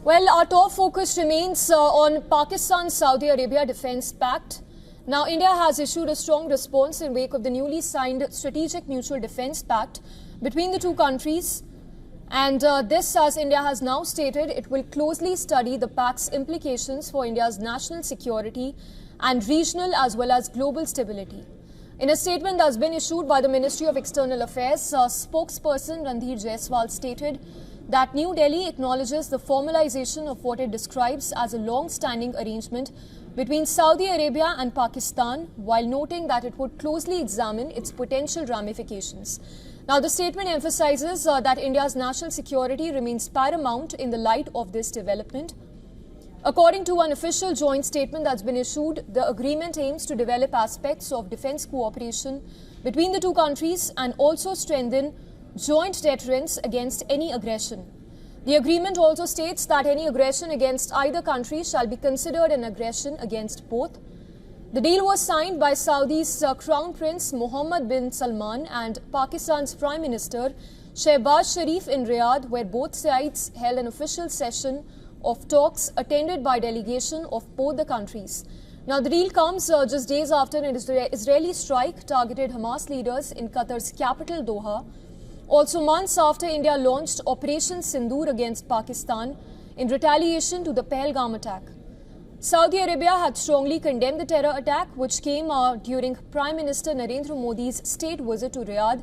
Well, our top focus remains on Pakistan-Saudi Arabia Defence Pact. Now, India has issued a strong response in wake of the newly signed Strategic Mutual Defence Pact between the two countries. And this, as India has now stated, it will closely study the Pact's implications for India's national security and regional as well as global stability. In a statement that's been issued by the Ministry of External Affairs, spokesperson Randhir Jaiswal stated that New Delhi acknowledges the formalization of what it describes as a long-standing arrangement between Saudi Arabia and Pakistan, while noting that it would closely examine its potential ramifications. Now, the statement emphasizes that India's national security remains paramount in the light of this development. According to an official joint statement that's been issued, the agreement aims to develop aspects of defense cooperation between the two countries and also strengthen joint deterrence against any aggression. The agreement also states that any aggression against either country shall be considered an aggression against both. The deal was signed by Saudi's Crown Prince Mohammed bin Salman and Pakistan's Prime Minister Shehbaz Sharif in Riyadh, where both sides held an official session of talks attended by delegation of both the countries. Now, the deal comes just days after an Israeli strike targeted Hamas leaders in Qatar's capital Doha. Also months after India launched Operation Sindoor against Pakistan in retaliation to the Pahalgam attack. Saudi Arabia had strongly condemned the terror attack, which came during Prime Minister Narendra Modi's state visit to Riyadh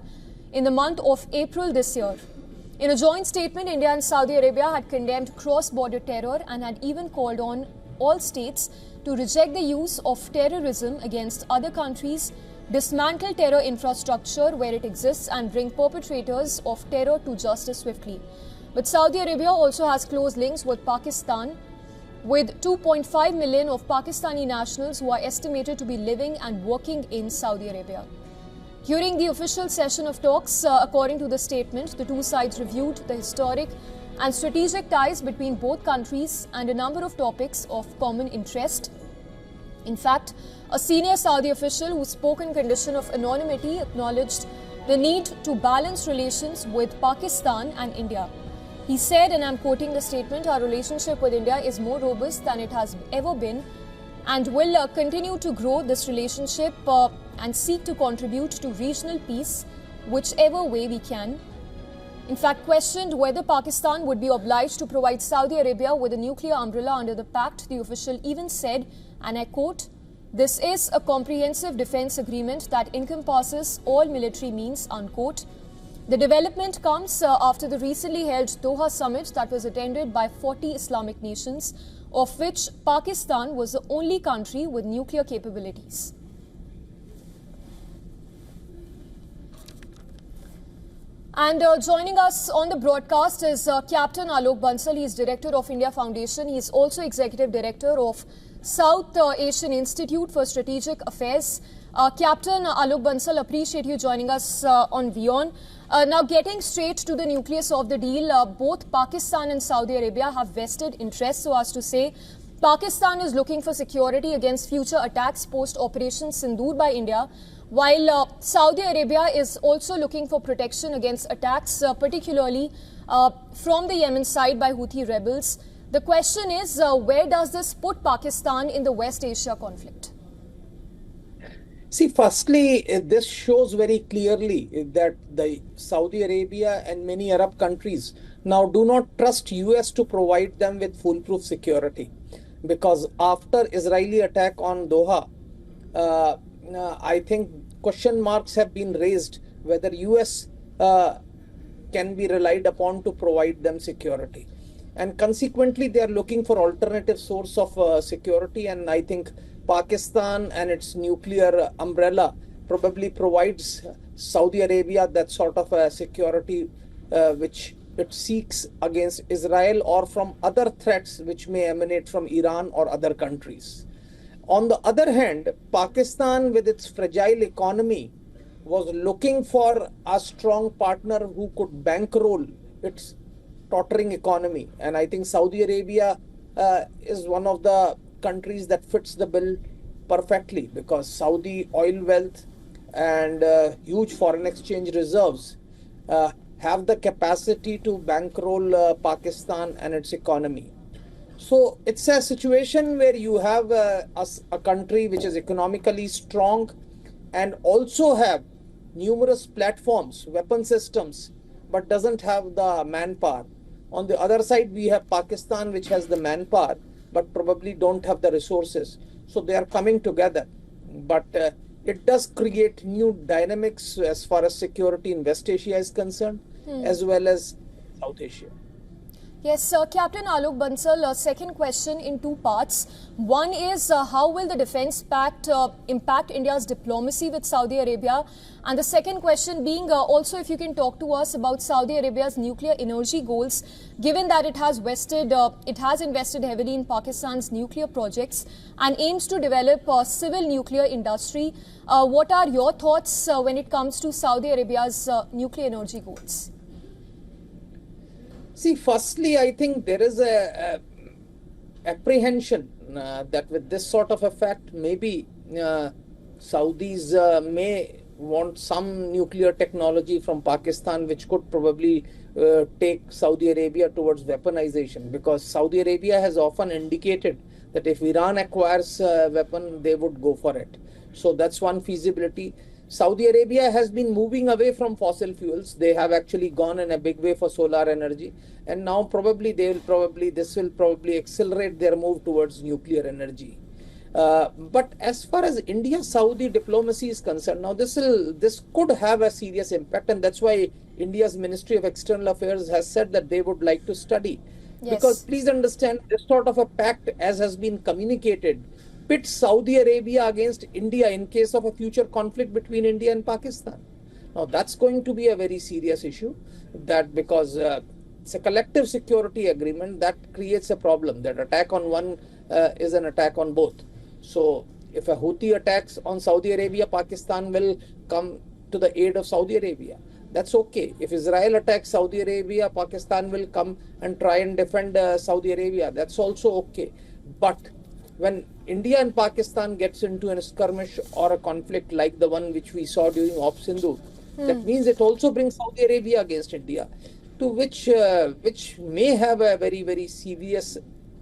in the month of April this year. In a joint statement, India and Saudi Arabia had condemned cross-border terror and had even called on all states to reject the use of terrorism against other countries, dismantle terror infrastructure where it exists, and bring perpetrators of terror to justice swiftly. But Saudi Arabia also has close links with Pakistan, with 2.5 million of Pakistani nationals who are estimated to be living and working in Saudi Arabia. During the official session of talks, according to the statement, the two sides reviewed the historic and strategic ties between both countries and a number of topics of common interest. In fact, a senior Saudi official who spoke in condition of anonymity acknowledged the need to balance relations with Pakistan and India. He said, and I'm quoting the statement, "Our relationship with India is more robust than it has ever been and will continue to grow this relationship and seek to contribute to regional peace whichever way we can." In fact, questioned whether Pakistan would be obliged to provide Saudi Arabia with a nuclear umbrella under the pact, the official even said, and I quote, "This is a comprehensive defense agreement that encompasses all military means," unquote. The development comes after the recently held Doha summit that was attended by 40 Islamic nations, of which Pakistan was the only country with nuclear capabilities. And joining us on the broadcast is Captain Alok Bansal. He is Director of India Foundation. He is also Executive Director of South Asian Institute for Strategic Affairs. Captain Alok Bansal, appreciate you joining us on WION. Now, getting straight to the nucleus of the deal, both Pakistan and Saudi Arabia have vested interests, so as to say. Pakistan is looking for security against future attacks post-Operation Sindoor by India, while Saudi Arabia is also looking for protection against attacks, particularly from the Yemen side by Houthi rebels. The question is, where does this put Pakistan in the West Asia conflict? See, firstly, this shows very clearly that the Saudi Arabia and many Arab countries now do not trust US to provide them with foolproof security. Because after Israeli attack on Doha, I think question marks have been raised whether US can be relied upon to provide them security. And consequently, they are looking for alternative source of security, and I think Pakistan and its nuclear umbrella probably provides Saudi Arabia that sort of a security which it seeks against Israel or from other threats which may emanate from Iran or other countries. On the other hand, Pakistan, with its fragile economy, was looking for a strong partner who could bankroll its tottering economy. And I think Saudi Arabia is one of the countries that fits the bill perfectly, because Saudi oil wealth and huge foreign exchange reserves have the capacity to bankroll Pakistan and its economy. So it's a situation where you have a country which is economically strong and also have numerous platforms, weapon systems, but doesn't have the manpower. On the other side, we have Pakistan, which has the manpower, but probably don't have the resources. So they are coming together. But it does create new dynamics as far as security in West Asia is concerned, as well as South Asia. Yes, Captain Alok Bansal, second question in two parts. One is how will the Defence Pact impact India's diplomacy with Saudi Arabia? And the second question being also if you can talk to us about Saudi Arabia's nuclear energy goals, given that it has invested heavily in Pakistan's nuclear projects and aims to develop a civil nuclear industry. What are your thoughts when it comes to Saudi Arabia's nuclear energy goals? See, firstly, I think there is a apprehension that with this sort of effect, maybe Saudis may want some nuclear technology from Pakistan, which could probably take Saudi Arabia towards weaponization, because Saudi Arabia has often indicated that if Iran acquires a weapon, they would go for it. So that's one feasibility. Saudi Arabia has been moving away from fossil fuels. They have actually gone in a big way for solar energy, and now this will probably accelerate their move towards nuclear energy. But as far as India-Saudi diplomacy is concerned, now this could have a serious impact, and that's why India's Ministry of External Affairs has said that they would like to study. Yes. Because please understand, this sort of a pact, as has been communicated, pits Saudi Arabia against India in case of a future conflict between India and Pakistan. Now that's going to be a very serious issue, that because it's a collective security agreement that creates a problem. That attack on one is an attack on both. So if a Houthi attacks on Saudi Arabia, Pakistan will come to the aid of Saudi Arabia. That's okay. If Israel attacks Saudi Arabia, Pakistan will come and try and defend Saudi Arabia. That's also okay. But when India and Pakistan gets into a skirmish or a conflict like the one which we saw during Op Sindhu, that means it also brings Saudi Arabia against India, to which may have a very, very serious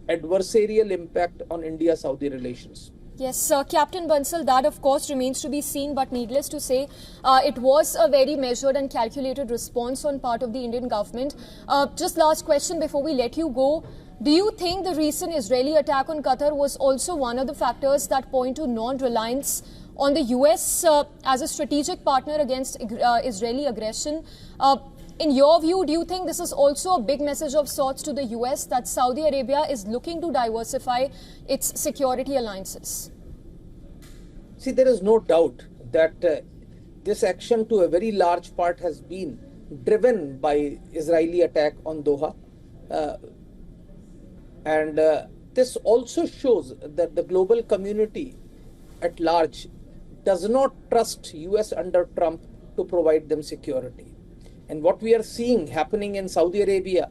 adversarial impact on India-Saudi relations. Yes, Captain Bansal, that of course remains to be seen, but needless to say, it was a very measured and calculated response on part of the Indian government. Just last question before we let you go. Do you think the recent Israeli attack on Qatar was also one of the factors that point to non-reliance on the US as a strategic partner against Israeli aggression? In your view, do you think this is also a big message of sorts to the US that Saudi Arabia is looking to diversify its security alliances? See, there is no doubt that this action to a very large part has been driven by Israeli attack on Doha. And this also shows that the global community at large does not trust US under Trump to provide them security. And what we are seeing happening in Saudi Arabia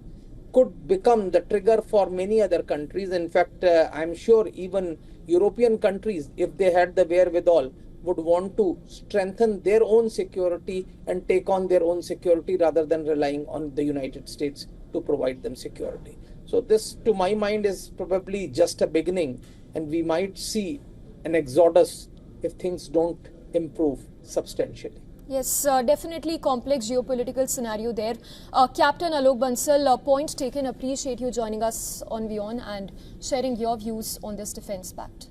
could become the trigger for many other countries. In fact, I'm sure even European countries, if they had the wherewithal, would want to strengthen their own security and take on their own security rather than relying on the United States to provide them security. So this, to my mind, is probably just a beginning, and we might see an exodus if things don't improve substantially. Yes, definitely complex geopolitical scenario there. Captain Alok Bansal, point taken. Appreciate you joining us on WION and sharing your views on this defense pact.